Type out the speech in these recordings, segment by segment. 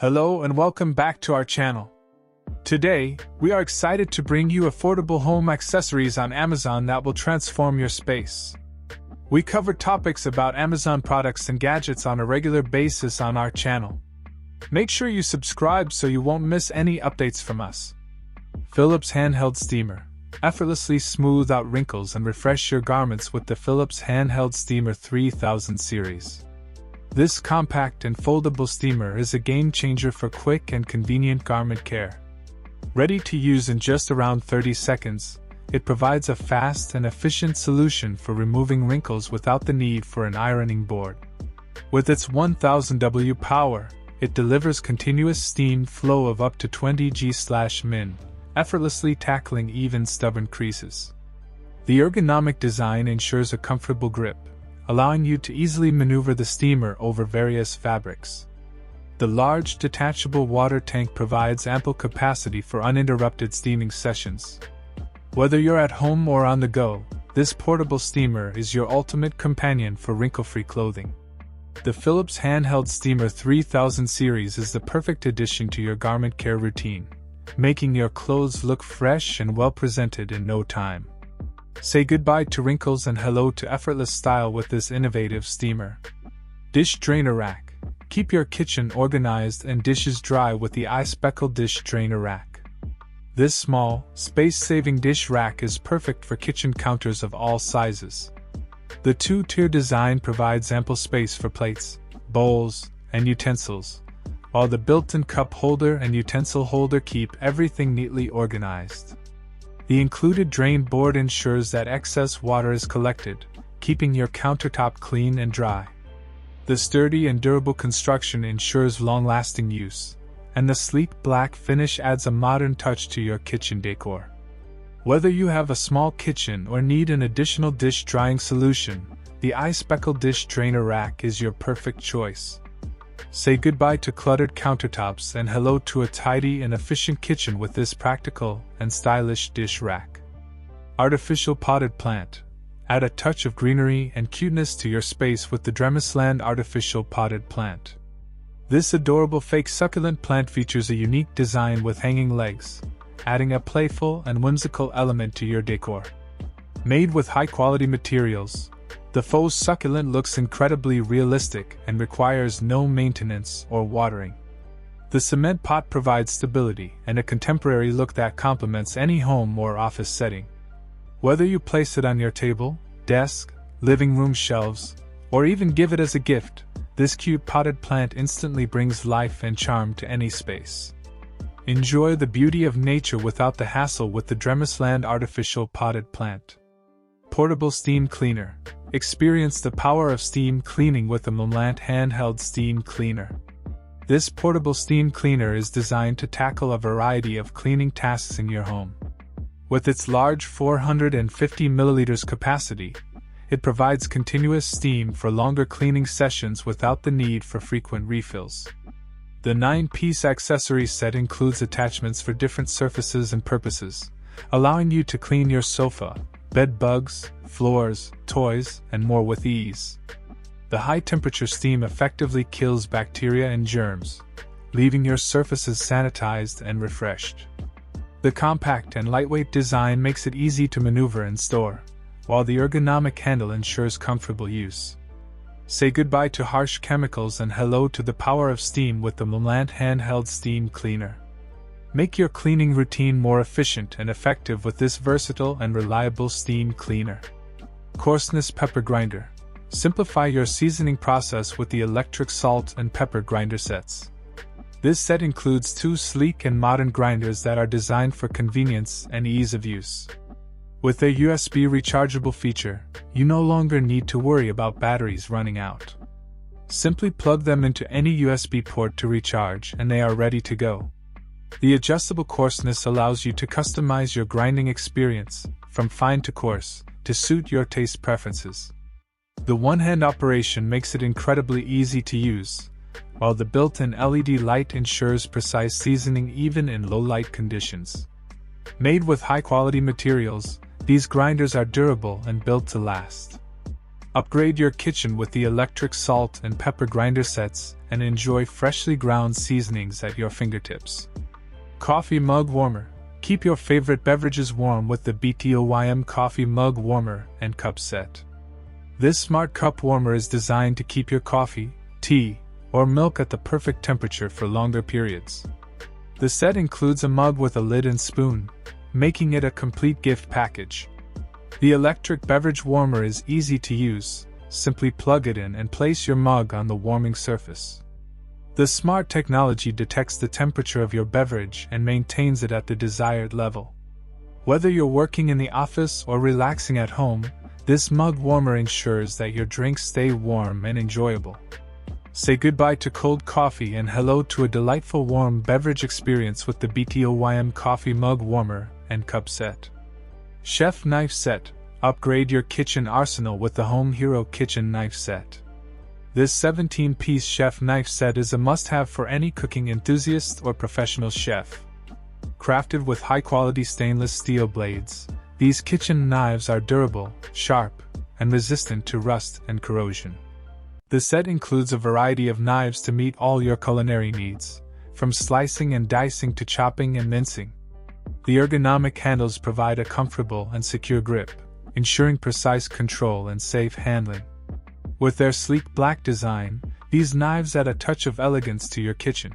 Hello and welcome back to our channel. Today, we are excited to bring you affordable home accessories on Amazon that will transform your space. We cover topics about Amazon products and gadgets on a regular basis on our channel. Make sure you subscribe so you won't miss any updates from us. Philips Handheld Steamer. Effortlessly smooth out wrinkles and refresh your garments with the Philips Handheld Steamer 3000 series. This compact and foldable steamer is a game-changer for quick and convenient garment care. Ready to use in just around 30 seconds, it provides a fast and efficient solution for removing wrinkles without the need for an ironing board. With its 1000 W power, it delivers continuous steam flow of up to 20 G/min, effortlessly tackling even stubborn creases. The ergonomic design ensures a comfortable grip, allowing you to easily maneuver the steamer over various fabrics. The large detachable water tank provides ample capacity for uninterrupted steaming sessions. Whether you're at home or on the go, this portable steamer is your ultimate companion for wrinkle-free clothing. The Philips Handheld Steamer 3000 series is the perfect addition to your garment care routine, making your clothes look fresh and well-presented in no time. Say goodbye to wrinkles and hello to effortless style with this innovative steamer. Dish Drainer Rack. Keep your kitchen organized and dishes dry with the iSpeckle Dish Drainer Rack. This small, space-saving dish rack is perfect for kitchen counters of all sizes. The two-tier design provides ample space for plates, bowls, and utensils, while the built-in cup holder and utensil holder keep everything neatly organized. The included drain board ensures that excess water is collected, keeping your countertop clean and dry. The sturdy and durable construction ensures long-lasting use, and the sleek black finish adds a modern touch to your kitchen decor. Whether you have a small kitchen or need an additional dish drying solution, the iSpeckle Dish Drainer Rack is your perfect choice. Say goodbye to cluttered countertops and hello to a tidy and efficient kitchen with this practical and stylish dish rack. Artificial Potted Plant. Add a touch of greenery and cuteness to your space with the Dremisland Artificial Potted Plant. This adorable fake succulent plant features a unique design with hanging legs, adding a playful and whimsical element to your decor. Made with high-quality materials, the faux succulent looks incredibly realistic and requires no maintenance or watering. The cement pot provides stability and a contemporary look that complements any home or office setting. Whether you place it on your table, desk, living room shelves, or even give it as a gift, this cute potted plant instantly brings life and charm to any space. Enjoy the beauty of nature without the hassle with the Dremisland Artificial Potted Plant. Portable Steam Cleaner. Experience the power of steam cleaning with the Momlant Handheld Steam Cleaner. This portable steam cleaner is designed to tackle a variety of cleaning tasks in your home. With its large 450 milliliters capacity, it provides continuous steam for longer cleaning sessions without the need for frequent refills. The 9-piece accessory set includes attachments for different surfaces and purposes, allowing you to clean your sofa, bed bugs, floors, toys, and more with ease. The high-temperature steam effectively kills bacteria and germs, leaving your surfaces sanitized and refreshed. The compact and lightweight design makes it easy to maneuver and store, while the ergonomic handle ensures comfortable use. Say goodbye to harsh chemicals and hello to the power of steam with the Momlant Handheld Steam Cleaner. Make your cleaning routine more efficient and effective with this versatile and reliable steam cleaner. Coarseness Pepper Grinder. Simplify your seasoning process with the electric salt and pepper grinder sets. This set includes 2 sleek and modern grinders that are designed for convenience and ease of use. With a USB rechargeable feature, you no longer need to worry about batteries running out. Simply plug them into any USB port to recharge and they are ready to go. The adjustable coarseness allows you to customize your grinding experience, from fine to coarse, to suit your taste preferences. The one-hand operation makes it incredibly easy to use, while the built-in LED light ensures precise seasoning even in low-light conditions. Made with high-quality materials, these grinders are durable and built to last. Upgrade your kitchen with the electric salt and pepper grinder sets and enjoy freshly ground seasonings at your fingertips. Coffee Mug Warmer. Keep your favorite beverages warm with the BTOYM Coffee Mug Warmer and Cup Set. This smart cup warmer is designed to keep your coffee, tea, or milk at the perfect temperature for longer periods. The set includes a mug with a lid and spoon, making it a complete gift package. The electric beverage warmer is easy to use. Simply plug it in and place your mug on the warming surface. The smart technology detects the temperature of your beverage and maintains it at the desired level. Whether you're working in the office or relaxing at home, this mug warmer ensures that your drinks stay warm and enjoyable. Say goodbye to cold coffee and hello to a delightful warm beverage experience with the BTOYM Coffee Mug Warmer and Cup Set. Chef Knife Set. Upgrade your kitchen arsenal with the Home Hero Kitchen Knife Set. This 17-piece chef knife set is a must-have for any cooking enthusiast or professional chef. Crafted with high-quality stainless steel blades, these kitchen knives are durable, sharp, and resistant to rust and corrosion. The set includes a variety of knives to meet all your culinary needs, from slicing and dicing to chopping and mincing. The ergonomic handles provide a comfortable and secure grip, ensuring precise control and safe handling. With their sleek black design, these knives add a touch of elegance to your kitchen.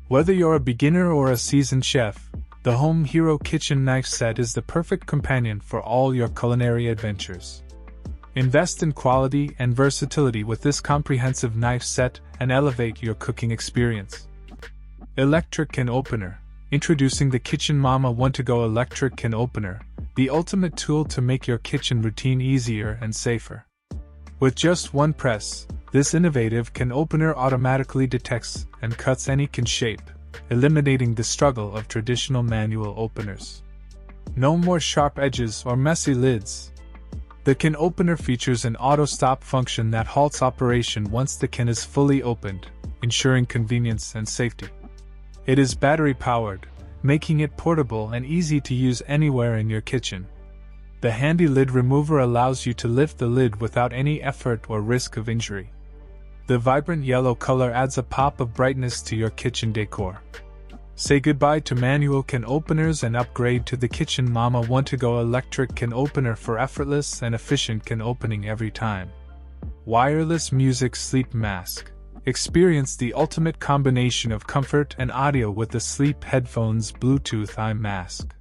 Whether you're a beginner or a seasoned chef, the Home Hero Kitchen Knife Set is the perfect companion for all your culinary adventures. Invest in quality and versatility with this comprehensive knife set and elevate your cooking experience. Electric Can Opener. Introducing the Kitchen Mama 1-to-Go Electric Can Opener, the ultimate tool to make your kitchen routine easier and safer. With just one press, this innovative can opener automatically detects and cuts any can shape, eliminating the struggle of traditional manual openers. No more sharp edges or messy lids. The can opener features an auto-stop function that halts operation once the can is fully opened, ensuring convenience and safety. It is battery-powered, making it portable and easy to use anywhere in your kitchen. The handy lid remover allows you to lift the lid without any effort or risk of injury. The vibrant yellow color adds a pop of brightness to your kitchen decor. Say goodbye to manual can openers and upgrade to the Kitchen Mama 1-to-Go Electric Can Opener for effortless and efficient can opening every time. Wireless Music Sleep Mask. Experience the ultimate combination of comfort and audio with the Sleep Headphones Bluetooth eye mask.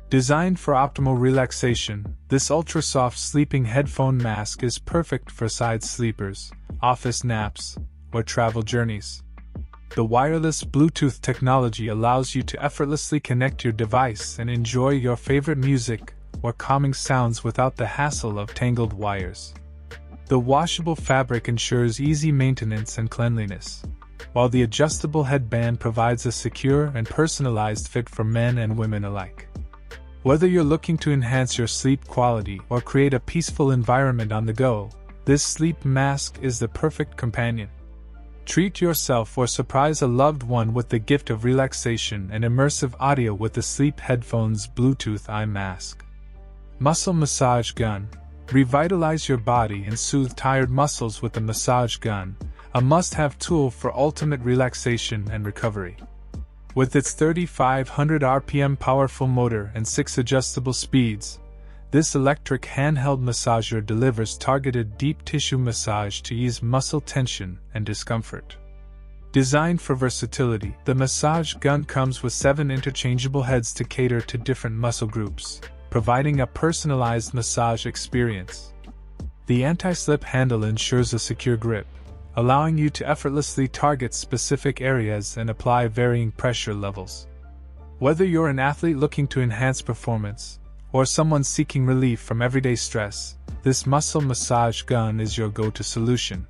Designed for optimal relaxation, this ultra-soft sleeping headphone mask is perfect for side sleepers, office naps, or travel journeys. The wireless Bluetooth technology allows you to effortlessly connect your device and enjoy your favorite music or calming sounds without the hassle of tangled wires. The washable fabric ensures easy maintenance and cleanliness, while the adjustable headband provides a secure and personalized fit for men and women alike. Whether you're looking to enhance your sleep quality or create a peaceful environment on the go, this sleep mask is the perfect companion. Treat yourself or surprise a loved one with the gift of relaxation and immersive audio with the Sleep Headphones Bluetooth eye mask. Muscle Massage Gun. Revitalize your body and soothe tired muscles with the massage gun, a must-have tool for ultimate relaxation and recovery. With its 3,500 RPM powerful motor and 6 adjustable speeds, this electric handheld massager delivers targeted deep tissue massage to ease muscle tension and discomfort. Designed for versatility, the massage gun comes with 7 interchangeable heads to cater to different muscle groups, providing a personalized massage experience. The anti-slip handle ensures a secure grip, allowing you to effortlessly target specific areas and apply varying pressure levels. Whether you're an athlete looking to enhance performance, or someone seeking relief from everyday stress, this muscle massage gun is your go-to solution.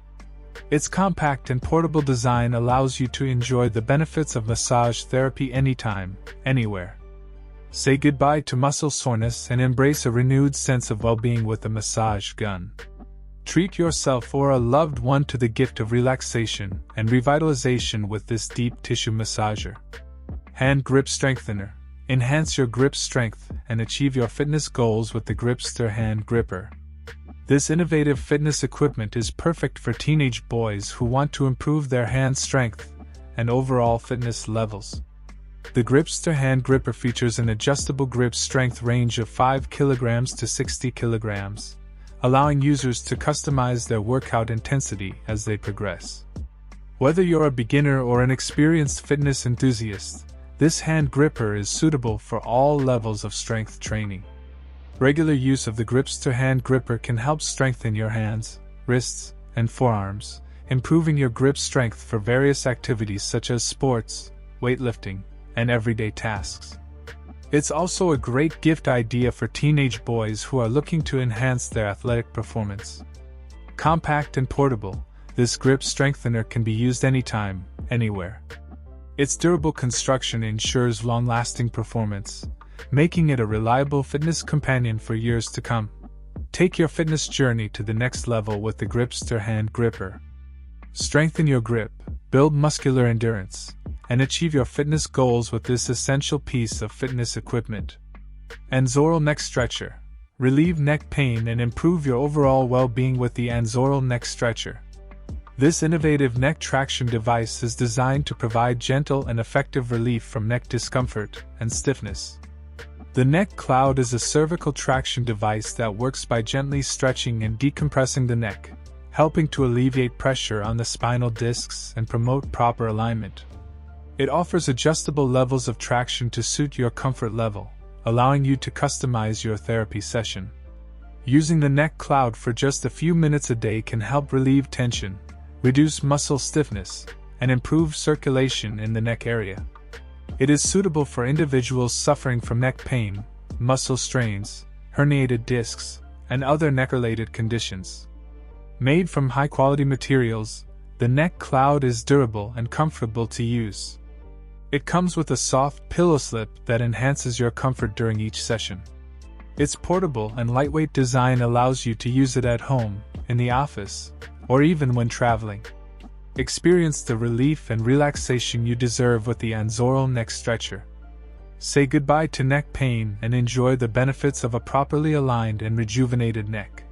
Its compact and portable design allows you to enjoy the benefits of massage therapy anytime, anywhere. Say goodbye to muscle soreness and embrace a renewed sense of well-being with the massage gun. Treat yourself or a loved one to the gift of relaxation and revitalization with this deep tissue massager. Hand Grip Strengthener. Enhance your grip strength and achieve your fitness goals with the Gripster Hand Gripper. This innovative fitness equipment is perfect for teenage boys who want to improve their hand strength and overall fitness levels. The Gripster Hand Gripper features an adjustable grip strength range of 5 kg to 60 kg, allowing users to customize their workout intensity as they progress. Whether you're a beginner or an experienced fitness enthusiast, this hand gripper is suitable for all levels of strength training. Regular use of the Gripster Hand Gripper can help strengthen your hands, wrists, and forearms, improving your grip strength for various activities such as sports, weightlifting, and everyday tasks. It's also a great gift idea for teenage boys who are looking to enhance their athletic performance. Compact and portable, this grip strengthener can be used anytime, anywhere. Its durable construction ensures long-lasting performance, making it a reliable fitness companion for years to come. Take your fitness journey to the next level with the Gripster Hand Gripper. Strengthen your grip, build muscular endurance, and achieve your fitness goals with this essential piece of fitness equipment. Anzorol Neck Stretcher. Relieve neck pain and improve your overall well-being with the Anzorol Neck Stretcher. This innovative neck traction device is designed to provide gentle and effective relief from neck discomfort and stiffness. The Neck Cloud is a cervical traction device that works by gently stretching and decompressing the neck, helping to alleviate pressure on the spinal discs and promote proper alignment. It offers adjustable levels of traction to suit your comfort level, allowing you to customize your therapy session. Using the Neck Cloud for just a few minutes a day can help relieve tension, reduce muscle stiffness, and improve circulation in the neck area. It is suitable for individuals suffering from neck pain, muscle strains, herniated discs, and other neck-related conditions. Made from high-quality materials, the Neck Cloud is durable and comfortable to use. It comes with a soft pillow slip that enhances your comfort during each session. Its portable and lightweight design allows you to use it at home, in the office, or even when traveling. Experience the relief and relaxation you deserve with the Anzorol Neck Stretcher. Say goodbye to neck pain and enjoy the benefits of a properly aligned and rejuvenated neck.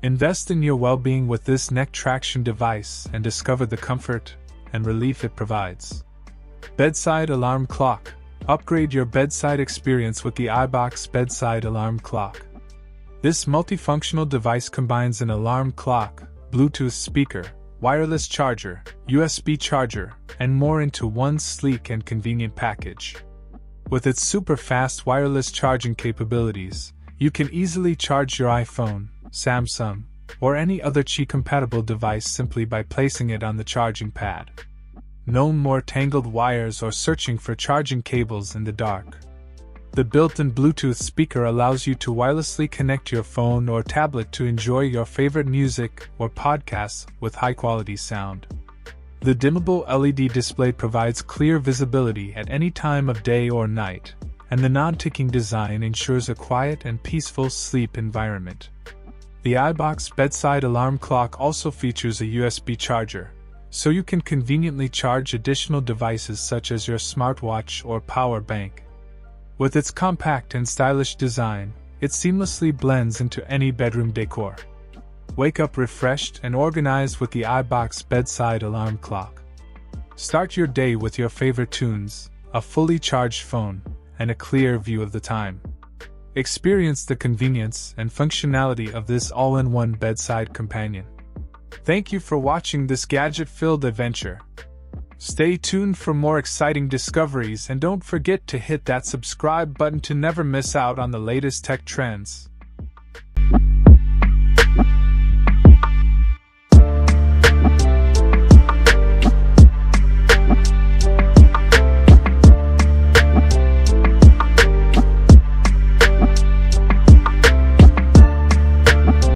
Invest in your well-being with this neck traction device and discover the comfort and relief it provides. Bedside Alarm Clock. Upgrade your bedside experience with the iBox Bedside Alarm Clock. This multifunctional device combines an alarm clock, Bluetooth speaker, wireless charger, USB charger, and more into one sleek and convenient package. With its super fast wireless charging capabilities, you can easily charge your iPhone, Samsung, or any other Qi-compatible device simply by placing it on the charging pad. No more tangled wires or searching for charging cables in the dark. The built-in Bluetooth speaker allows you to wirelessly connect your phone or tablet to enjoy your favorite music or podcasts with high-quality sound. The dimmable LED display provides clear visibility at any time of day or night, and the non-ticking design ensures a quiet and peaceful sleep environment. The iBox Bedside Alarm Clock also features a USB charger, so you can conveniently charge additional devices such as your smartwatch or power bank. With its compact and stylish design, it seamlessly blends into any bedroom decor. Wake up refreshed and organized with the iBox Bedside Alarm Clock. Start your day with your favorite tunes, a fully charged phone, and a clear view of the time. Experience the convenience and functionality of this all-in-one bedside companion. Thank you for watching this gadget-filled adventure. Stay tuned for more exciting discoveries and don't forget to hit that subscribe button to never miss out on the latest tech trends.